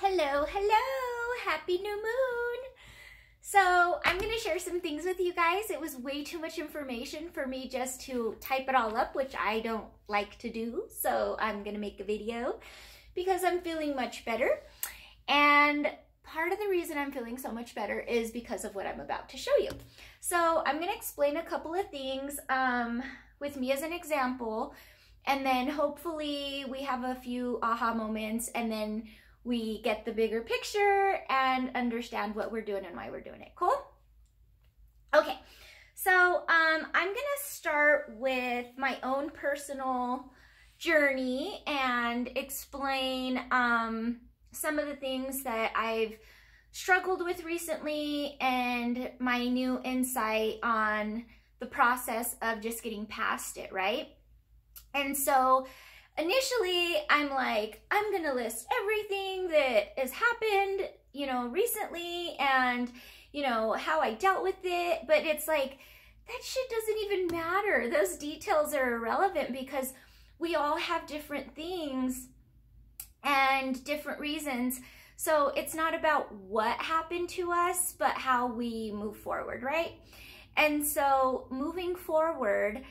Hello, hello, happy new moon. So I'm going to share some things with you guys. It was way too much information for me just to type it all up, which I don't like to do. So I'm going to make a video because I'm feeling much better. And part of the reason I'm feeling so much better is because of what I'm about to show you. So I'm going to explain a couple of things with me as an example, and then hopefully we have a few aha moments, and then we get the bigger picture and understand what we're doing and why we're doing it. Cool? Okay, so I'm gonna start with my own personal journey and explain some of the things that I've struggled with recently and my new insight on the process of just getting past it, right? And so initially, I'm like, I'm gonna list everything that has happened, recently, and, how I dealt with it. But it's like, that shit doesn't even matter. Those details are irrelevant because we all have different things and different reasons. So it's not about what happened to us, but how we move forward, right? And so moving forward,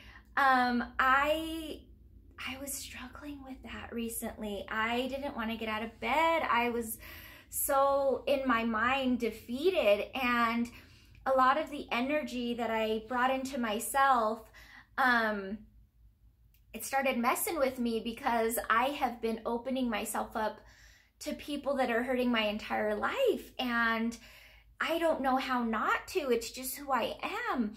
I was struggling with that recently. I didn't want to get out of bed. I was so in my mind defeated, and a lot of the energy that I brought into myself, it started messing with me because I have been opening myself up to people that are hurting my entire life, and I don't know how not to. It's just who I am.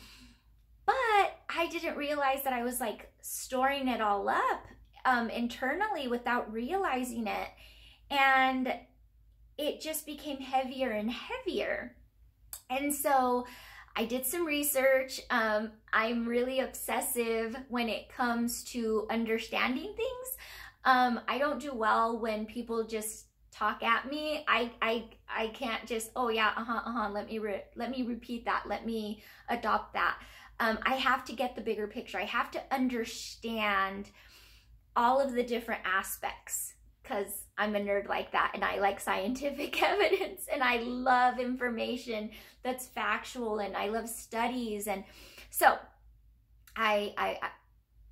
But I didn't realize that I was like storing it all up internally without realizing it. And it just became heavier and heavier. And so I did some research. I'm really obsessive when it comes to understanding things. I don't do well when people just talk at me. I can't just, oh yeah, let me repeat that. Let me adopt that. I have to get the bigger picture. I have to understand all of the different aspects because I'm a nerd like that, and I like scientific evidence, and I love information that's factual, and I love studies. And so I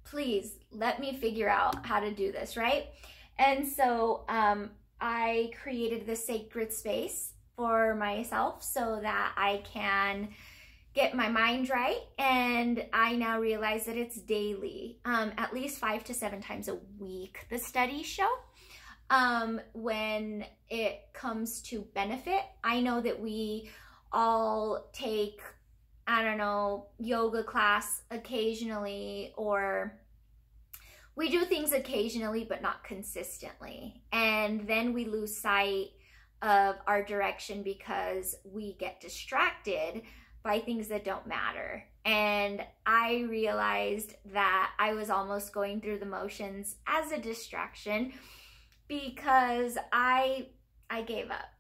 please let me figure out how to do this, right? And so I created this sacred space for myself so that I can get my mind right, and I now realize that it's daily, at least 5 to 7 times a week, the studies show. When it comes to benefit, I know that we all take, I don't know, yoga class occasionally, or we do things occasionally but not consistently, and then we lose sight of our direction because we get distracted by things that don't matter. And I realized that I was almost going through the motions as a distraction because I gave up.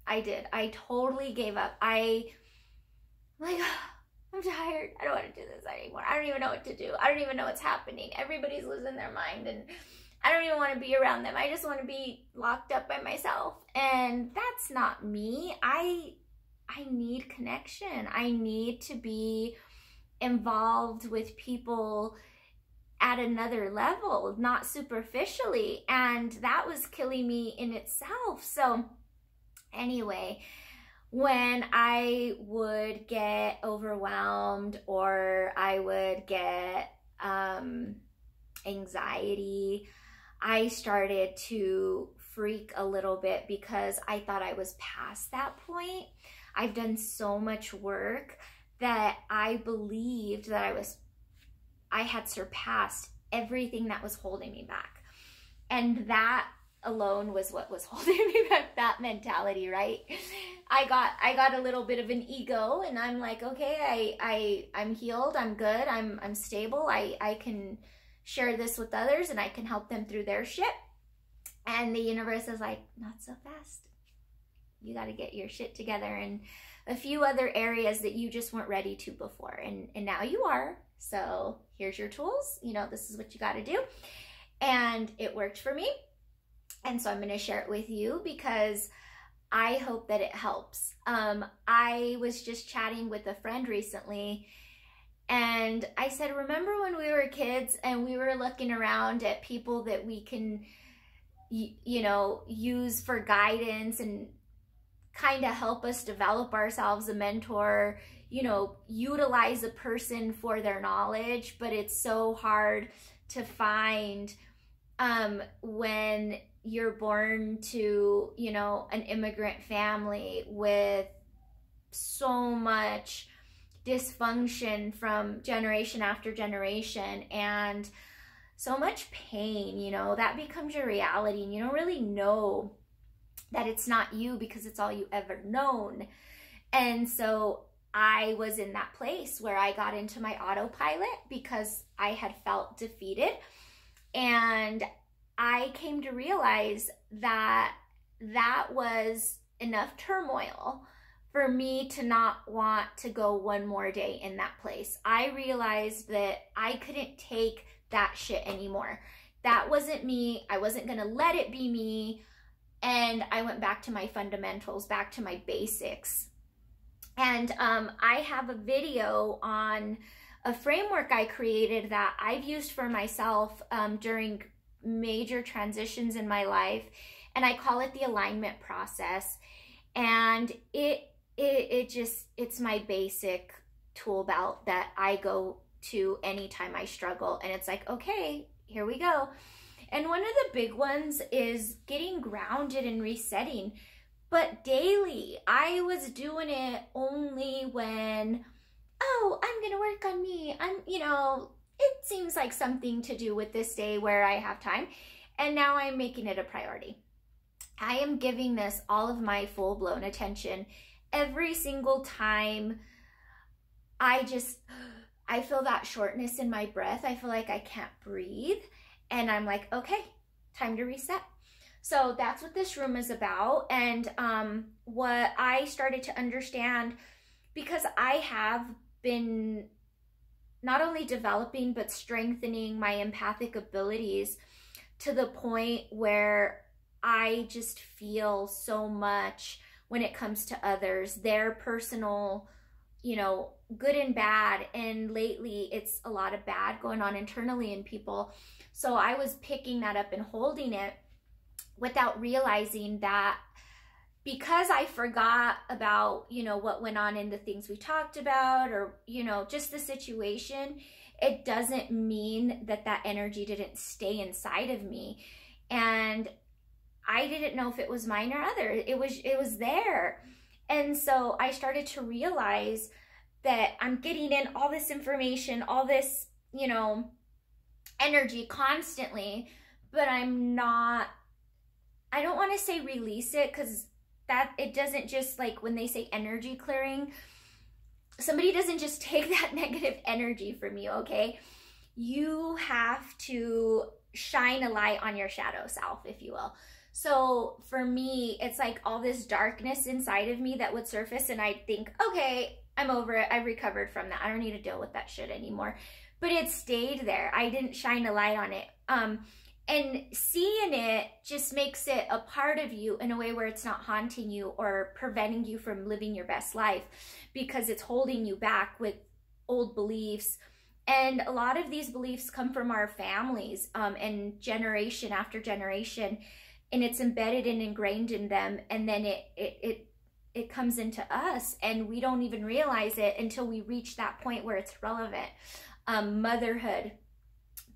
I did. I totally gave up. I'm like, I'm tired. I don't want to do this anymore. I don't even know what to do. I don't even know what's happening. Everybody's losing their mind, and I don't even want to be around them. I just want to be locked up by myself. And that's not me. I need connection. I need to be involved with people at another level, not superficially. And that was killing me in itself. So anyway, when I would get overwhelmed or I would get anxiety, I started to freak a little bit because I thought I was past that point. I've done so much work that I believed that I had surpassed everything that was holding me back. And that alone was what was holding me back, that mentality, right? I got a little bit of an ego, and I'm like, okay, I'm healed, I'm good, I'm stable, I can share this with others, and I can help them through their shit. And the universe is like, not so fast. You got to get your shit together in a few other areas that you just weren't ready to before. And now you are. So here's your tools. This is what you got to do. And it worked for me. And so I'm going to share it with you because I hope that it helps. I was just chatting with a friend recently, and I said, remember when we were kids and we were looking around at people that we can, you know, use for guidance and kind of help us develop ourselves, a mentor, you know, utilize a person for their knowledge, but it's so hard to find when you're born to, you know, an immigrant family with so much dysfunction from generation after generation and so much pain, you know, that becomes your reality, and you don't really know that it's not you because it's all you ever known. And so I was in that place where I got into my autopilot because I had felt defeated, and I came to realize that that was enough turmoil for me to not want to go one more day in that place. I realized that I couldn't take that shit anymore. That wasn't me. I wasn't gonna let it be me. And I went back to my fundamentals, back to my basics. And I have a video on a framework I created that I've used for myself during major transitions in my life, and I call it the alignment process. And it's my basic tool belt that I go to anytime I struggle, and it's like, okay, here we go. And one of the big ones is getting grounded and resetting, but daily. I was doing it only when, oh, I'm gonna work on me, you know, it seems like something to do with this day where I have time, and now I'm making it a priority. I am giving this all of my full-blown attention every single time. I feel that shortness in my breath. I feel like I can't breathe, and I'm like, okay, time to reset. So that's what this room is about. And what I started to understand, because I have been not only developing but strengthening my empathic abilities to the point where I just feel so much when it comes to others, their personal, you know, good and bad. And lately it's a lot of bad going on internally in people. So I was picking that up and holding it without realizing that, because I forgot about, you know, what went on in the things we talked about, or, you know, just the situation, it doesn't mean that that energy didn't stay inside of me. And I didn't know if it was mine or other. It was there. And so I started to realize that I'm getting in all this information, all this, you know, energy constantly, but I don't want to say release it, because that it doesn't just, like when they say energy clearing, somebody doesn't just take that negative energy from you, okay? You have to shine a light on your shadow self, if you will. So for me, it's like all this darkness inside of me that would surface, and I'd think, okay, I'm over it. I've recovered from that. I don't need to deal with that shit anymore. But it stayed there. I didn't shine a light on it. And seeing it just makes it a part of you in a way where it's not haunting you or preventing you from living your best life, because it's holding you back with old beliefs. And a lot of these beliefs come from our families, and generation after generation, and it's embedded and ingrained in them. And then it comes into us, and we don't even realize it until we reach that point where it's relevant. Motherhood,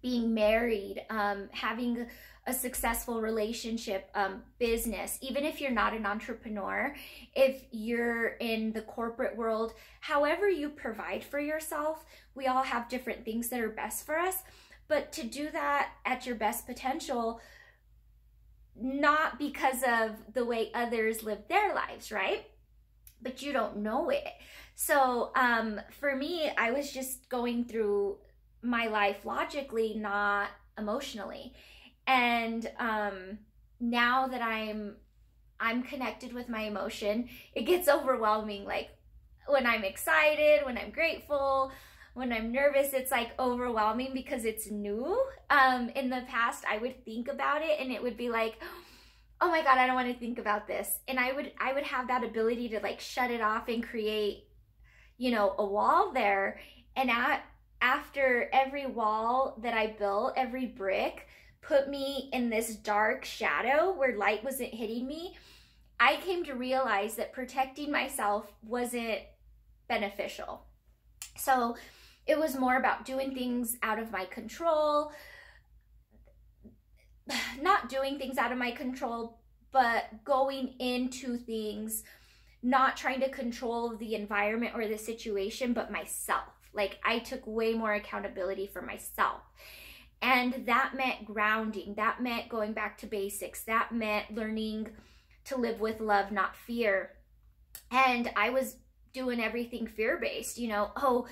being married, having a successful relationship, business, even if you're not an entrepreneur, if you're in the corporate world, however you provide for yourself, we all have different things that are best for us. But to do that at your best potential, not because of the way others live their lives, right? But you don't know it. So for me, I was just going through my life logically, not emotionally. And now that I'm connected with my emotion, it gets overwhelming. Like when I'm excited, when I'm grateful, when I'm nervous, it's like overwhelming because it's new. In the past, I would think about it and it would be like, oh my God, I don't want to think about this. And I would have that ability to like shut it off and create, you know, a wall there. And after every wall that I built, every brick put me in this dark shadow where light wasn't hitting me, I came to realize that protecting myself wasn't beneficial. So it was more about doing things out of my control, not doing things out of my control, but going into things, not trying to control the environment or the situation, but myself. Like I took way more accountability for myself. And that meant grounding. That meant going back to basics. That meant learning to live with love, not fear. And I was doing everything fear-based, you know, oh,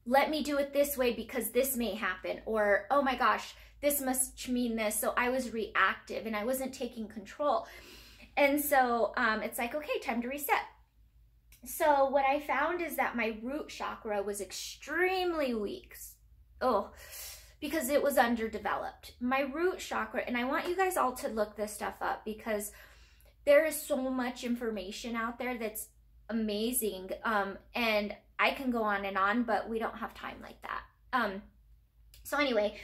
let me do it this way because this may happen, or oh my gosh, this must mean this. So I was reactive and I wasn't taking control. And so it's like, okay, time to reset. So what I found is that my root chakra was extremely weak. Oh, because it was underdeveloped. My root chakra, and I want you guys all to look this stuff up because there is so much information out there that's amazing. And I can go on, but we don't have time like that. So anyway,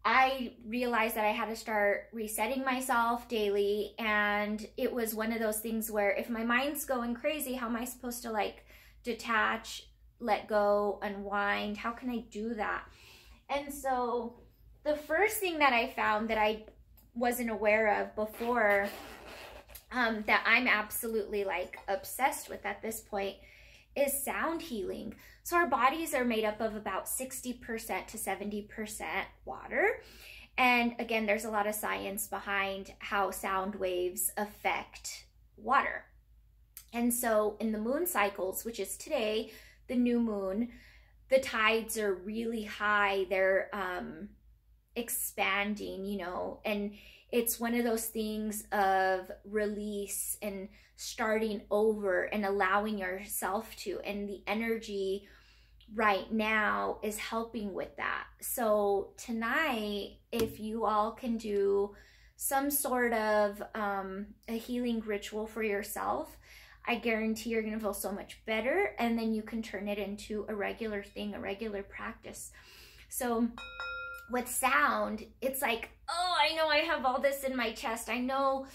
I realized that I had to start resetting myself daily. And it was one of those things where if my mind's going crazy, how am I supposed to like detach, let go, unwind? How can I do that? And so the first thing that I found that I wasn't aware of before, that I'm absolutely like obsessed with at this point, is sound healing. So our bodies are made up of about 60% to 70% water. And again, there's a lot of science behind how sound waves affect water. And so in the moon cycles, which is today, the new moon, the tides are really high. They're expanding, you know, and it's one of those things of release and starting over and allowing yourself to, and the energy right now is helping with that. So tonight, if you all can do some sort of a healing ritual for yourself, I guarantee you're going to feel so much better, and then you can turn it into a regular thing, a regular practice. So with sound, it's like, oh, I know I have all this in my chest. I know,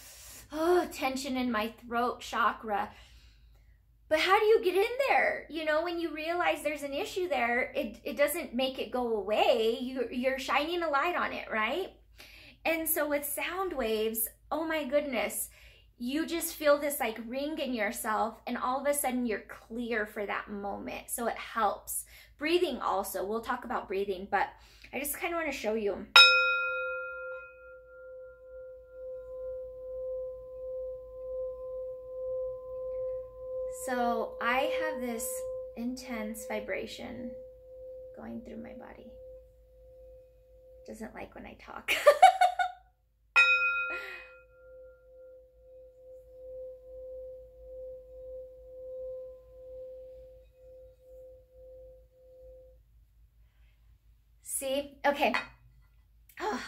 oh, tension in my throat chakra. But how do you get in there? You know, when you realize there's an issue there, it doesn't make it go away. You're shining a light on it, right? And so with sound waves, oh my goodness, you just feel this like ring in yourself, and all of a sudden you're clear for that moment. So it helps. Breathing also, we'll talk about breathing, but I just kind of want to show you. So I have this intense vibration going through my body. Doesn't like when I talk. See? Okay. Oh,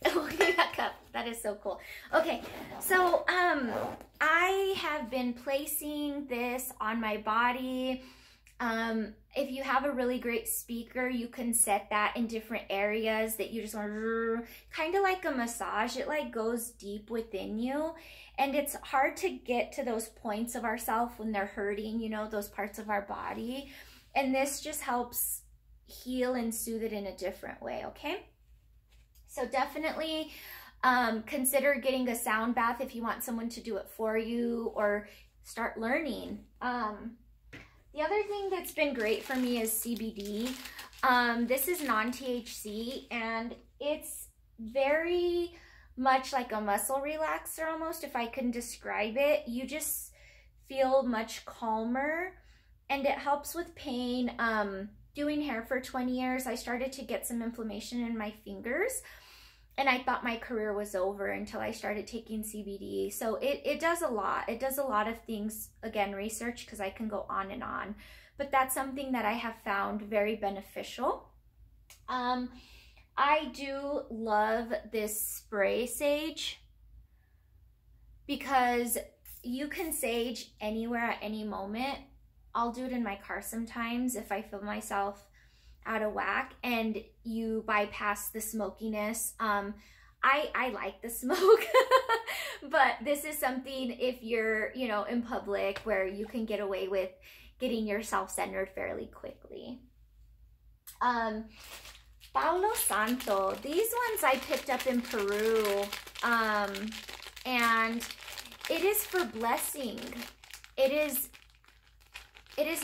that cup. That is so cool. Okay, so I have been placing this on my body. If you have a really great speaker, you can set that in different areas that you just want to, kind of like a massage. It like goes deep within you, and it's hard to get to those points of ourself when they're hurting, you know, those parts of our body. And this just helps heal and soothe it in a different way, okay? So definitely consider getting a sound bath if you want someone to do it for you, or start learning. The other thing that's been great for me is CBD. This is non-THC, and it's very much like a muscle relaxer almost, if I can describe it. You just feel much calmer, and it helps with pain. Doing hair for 20 years, I started to get some inflammation in my fingers, and I thought my career was over until I started taking CBD. So it does a lot. It does a lot of things. Again, research, because I can go on and on. But that's something that I have found very beneficial. I do love this spray sage, because you can sage anywhere at any moment. I'll do it in my car sometimes if I feel myself out of whack and you bypass the smokiness. I like the smoke, but this is something if you're, you know, in public where you can get away with getting yourself centered fairly quickly. Palo Santo, these ones I picked up in Peru, and it is for blessing. It is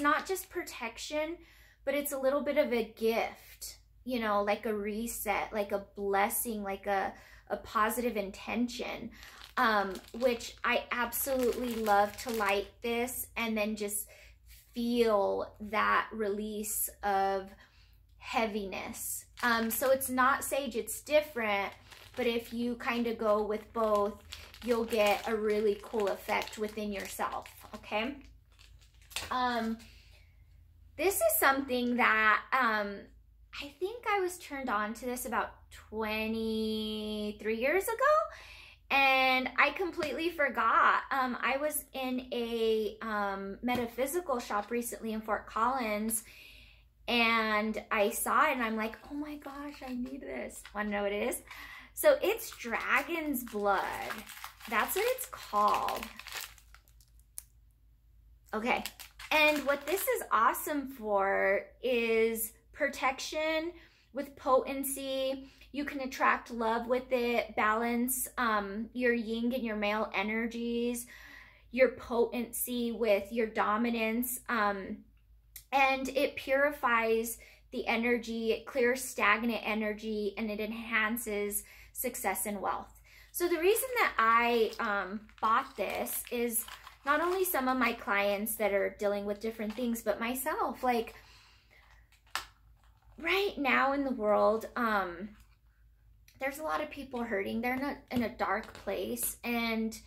not just protection, but it's a little bit of a gift, you know, like a reset, like a blessing, like a positive intention, which I absolutely love to light this and then just feel that release of heaviness. So it's not sage, it's different, but if you kind of go with both, you'll get a really cool effect within yourself, okay? This is something that I think I was turned on to this about 23 years ago, and I completely forgot. I was in a metaphysical shop recently in Fort Collins, and I saw it and I'm like, oh my gosh, I need this. Want to know what it is? So it's dragon's blood. That's what it's called. Okay. And what this is awesome for is protection with potency. You can attract love with it, balance your yin and your male energies, your potency with your dominance, and it purifies the energy, it clears stagnant energy, and it enhances success and wealth. So the reason that I bought this is not only some of my clients that are dealing with different things, but myself. Like right now in the world, there's a lot of people hurting. They're in a dark place and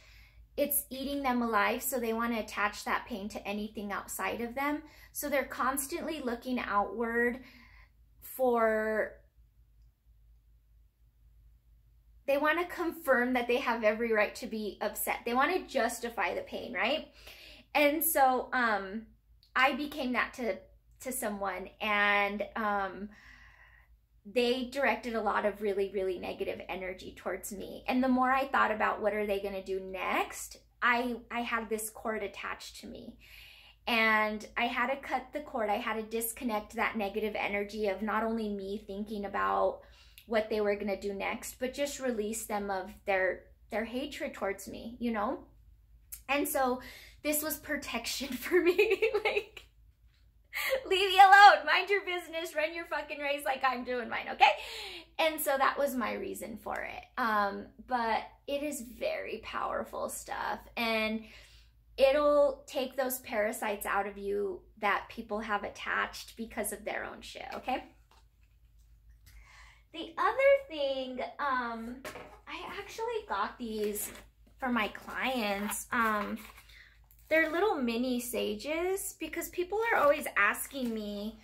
it's eating them alive. So they want to attach that pain to anything outside of them. So they're constantly looking outward for, they want to confirm that they have every right to be upset. They want to justify the pain, right? And so I became that to someone, and they directed a lot of really, really negative energy towards me. And the more I thought about what are they going to do next, I had this cord attached to me. And I had to cut the cord. I had to disconnect that negative energy of not only me thinking about what they were going to do next, but just release them of their hatred towards me, you know? And so this was protection for me. Like, leave me alone, mind your business, run your fucking race like I'm doing mine, okay? And so that was my reason for it. But it is very powerful stuff, and it'll take those parasites out of you that people have attached because of their own shit, okay? The other thing, I actually got these for my clients. They're little mini sages because people are always asking me,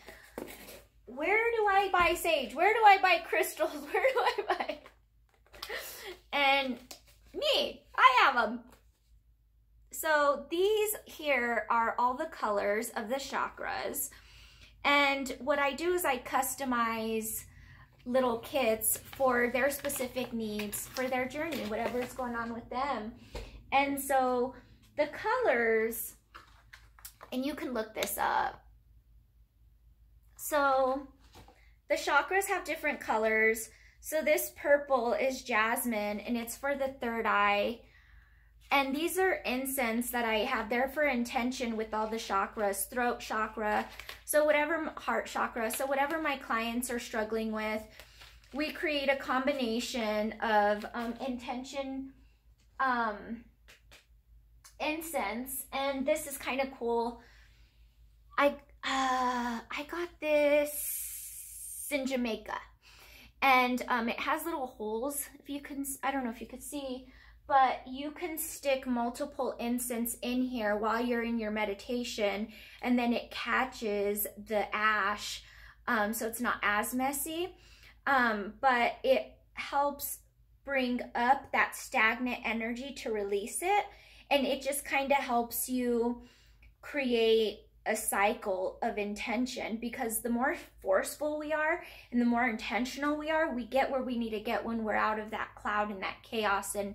where do I buy sage? Where do I buy crystals? Where do I buy? And me, I have them. So these here are all the colors of the chakras. And what I do is I customize little kits for their specific needs, for their journey, whatever's going on with them. And so the colors, and you can look this up. So the chakras have different colors. So this purple is jasmine, and it's for the third eye. And these are incense that I have there for intention with all the chakras, throat chakra, so whatever, heart chakra, so whatever my clients are struggling with, we create a combination of intention incense. And this is kind of cool. I got this in Jamaica, and it has little holes, if you can, I don't know if you could see, but you can stick multiple incense in here while you're in your meditation, and then it catches the ash, so it's not as messy, but it helps bring up that stagnant energy to release it. And it just kind of helps you create a cycle of intention, because the more forceful we are and the more intentional we are, we get where we need to get when we're out of that cloud and that chaos, and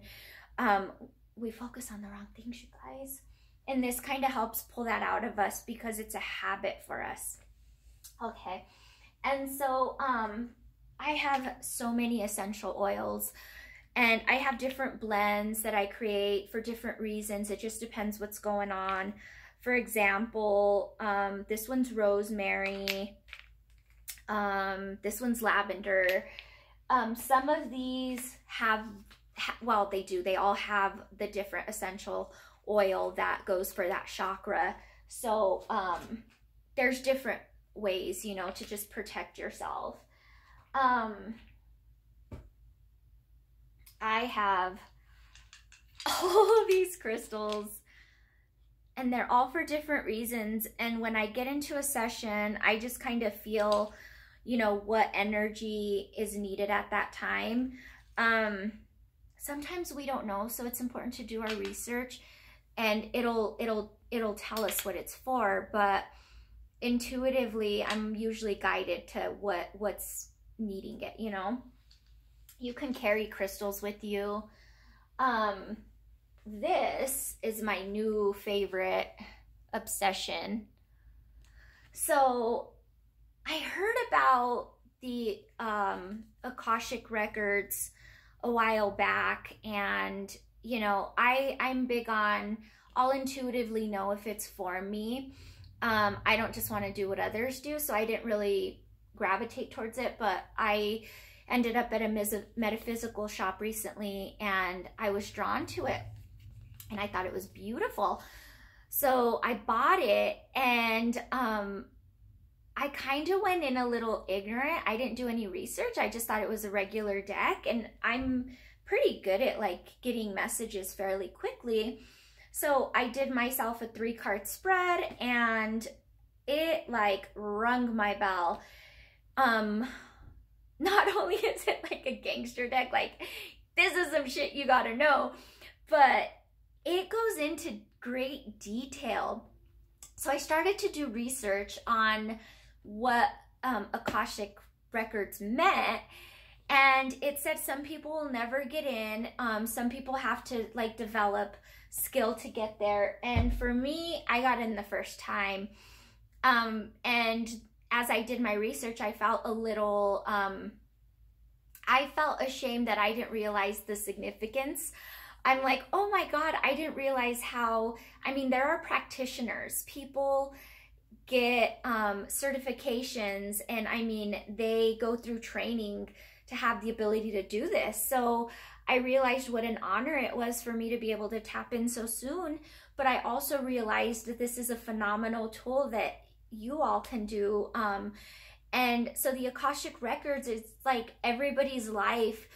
we focus on the wrong things, you guys. And this kind of helps pull that out of us because it's a habit for us. Okay, and so I have so many essential oils, and I have different blends that I create for different reasons. It just depends what's going on. For example, this one's rosemary, this one's lavender. Some of these well, they all have the different essential oil that goes for that chakra. So there's different ways, you know, to just protect yourself. I have all these crystals, and they're all for different reasons. And when I get into a session, I just kind of feel, you know, what energy is needed at that time. Sometimes we don't know, so it's important to do our research, and it'll tell us what it's for. But intuitively, I'm usually guided to what's needing it, you know. You can carry crystals with you. This is my new favorite obsession. So I heard about the Akashic records a while back, and you know, I'm big on, I'll intuitively know if it's for me. I don't just want to do what others do, so I didn't really gravitate towards it, but I ended up at a metaphysical shop recently, and I was drawn to it, and I thought it was beautiful. So I bought it, and I kind of went in a little ignorant. I didn't do any research. I just thought it was a regular deck, and I'm pretty good at like getting messages fairly quickly. So I did myself a 3-card spread, and it like rung my bell. Not only is it like a gangster deck, like this is some shit you gotta know, but it goes into great detail. So I started to do research on what Akashic records meant, and it said some people will never get in, some people have to like develop skill to get there, and for me, I got in the first time. And as I did my research, I felt a little I felt ashamed that I didn't realize the significance. I'm like, oh my God, I didn't realize how, I mean, there are practitioners, people get certifications, and I mean, they go through training to have the ability to do this. So I realized what an honor it was for me to be able to tap in so soon, but I also realized that this is a phenomenal tool that you all can do. And so the Akashic records is like everybody's life,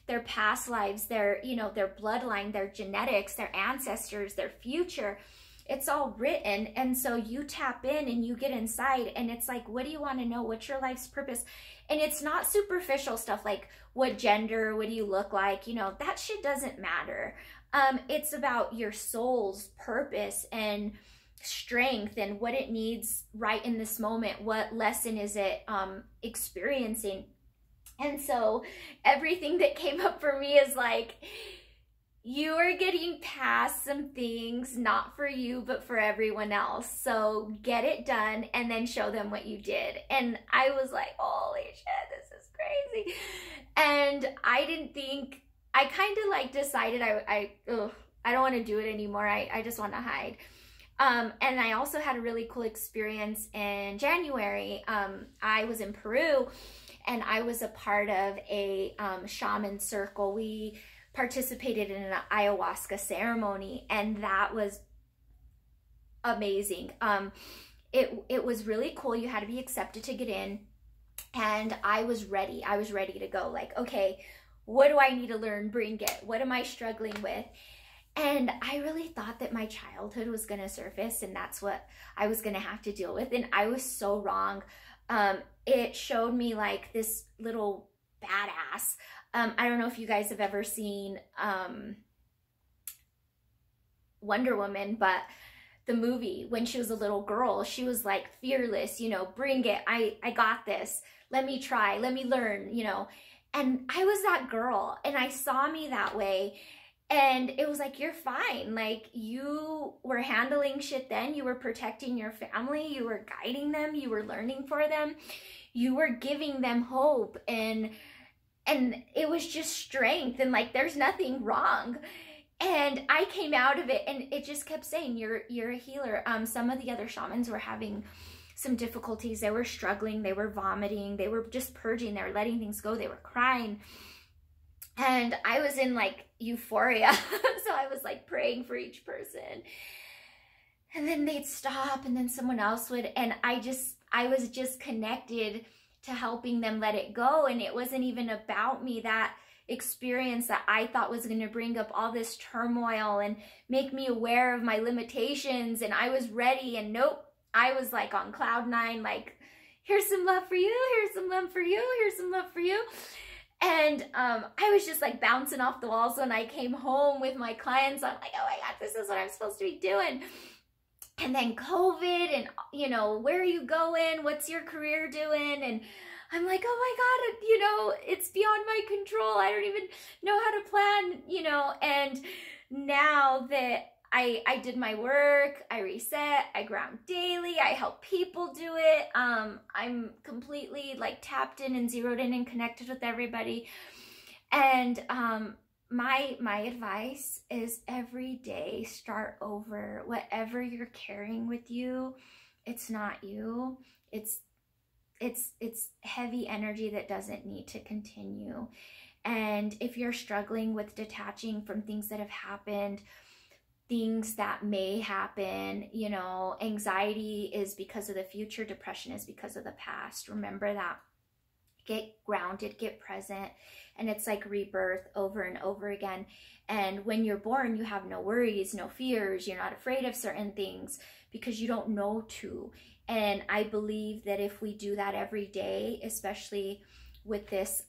their past lives, their, you know, their bloodline, their genetics, their ancestors, their future. It's all written. And so you tap in and you get inside, and it's like, what do you want to know? What's your life's purpose? And it's not superficial stuff like what gender, what do you look like? You know, that shit doesn't matter. It's about your soul's purpose and strength and what it needs right in this moment. What lesson is it experiencing? And so everything that came up for me is like, you are getting past some things, not for you, but for everyone else. So get it done and then show them what you did. And I was like, holy shit, this is crazy. And I didn't think, I kind of like decided I don't want to do it anymore. I just want to hide. And I also had a really cool experience in January. I was in Peru, and I was a part of a shaman circle. We participated in an ayahuasca ceremony, and that was amazing. It was really cool. You had to be accepted to get in, and I was ready. I was ready to go. Like, okay, what do I need to learn? Bring it. What am I struggling with? And I really thought that my childhood was going to surface, and that's what I was going to have to deal with. And I was so wrong. It showed me like this little badass I don't know if you guys have ever seen Wonder Woman, but the movie, when she was a little girl, she was like fearless, you know, bring it, I got this, let me try, let me learn, you know. And I was that girl, and I saw me that way, and it was like, you're fine. Like, you were handling shit then, you were protecting your family, you were guiding them, you were learning for them, you were giving them hope, and it was just strength, and like, there's nothing wrong. And I came out of it, and it just kept saying, you're a healer. Some of the other shamans were having some difficulties. They were struggling. They were vomiting. They were just purging. They were letting things go. They were crying. And I was in like euphoria. So I was like praying for each person. And then they'd stop, and then someone else would. And I was just connected to helping them let it go. And it wasn't even about me. That experience that I thought was going to bring up all this turmoil and make me aware of my limitations, and I was ready, and nope, I was like on cloud 9, like, here's some love for you, here's some love for you, here's some love for you. And I was just like bouncing off the walls when I came home with my clients. I'm like, oh my God, this is what I'm supposed to be doing. And then COVID, and you know, where are you going, what's your career doing? And I'm like, oh my God, you know, it's beyond my control. I don't even know how to plan, you know. And now that I did my work, I reset, I ground daily, I help people do it. I'm completely like tapped in and zeroed in and connected with everybody. And my advice is every day start over. Whatever you're carrying with you, it's not you. It's heavy energy that doesn't need to continue. And if you're struggling with detaching from things that have happened, things that may happen, you know, anxiety is because of the future, depression is because of the past. Remember that. Get grounded, get present, and it's like rebirth over and over again. And when you're born, you have no worries, no fears, you're not afraid of certain things because you don't know to. And I believe that if we do that every day, especially with this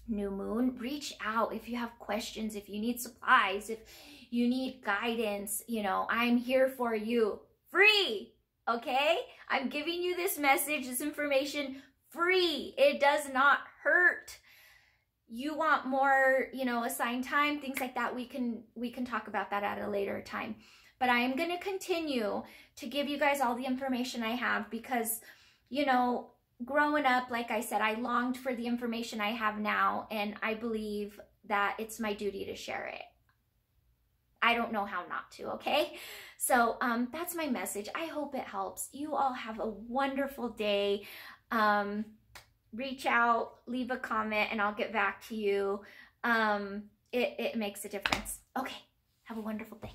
new moon, reach out if you have questions, if you need supplies, if you need guidance, you know, I'm here for you, free, okay? I'm giving you this message, this information, free. It does not hurt. You want more, you know, assigned time, things like that, we can talk about that at a later time. But I am going to continue to give you guys all the information I have because, you know, growing up, like I said, I longed for the information I have now, and I believe that it's my duty to share it. I don't know how not to, okay? So that's my message. I hope it helps. You all have a wonderful day. Reach out, leave a comment, and I'll get back to you. It makes a difference. Okay, have a wonderful day.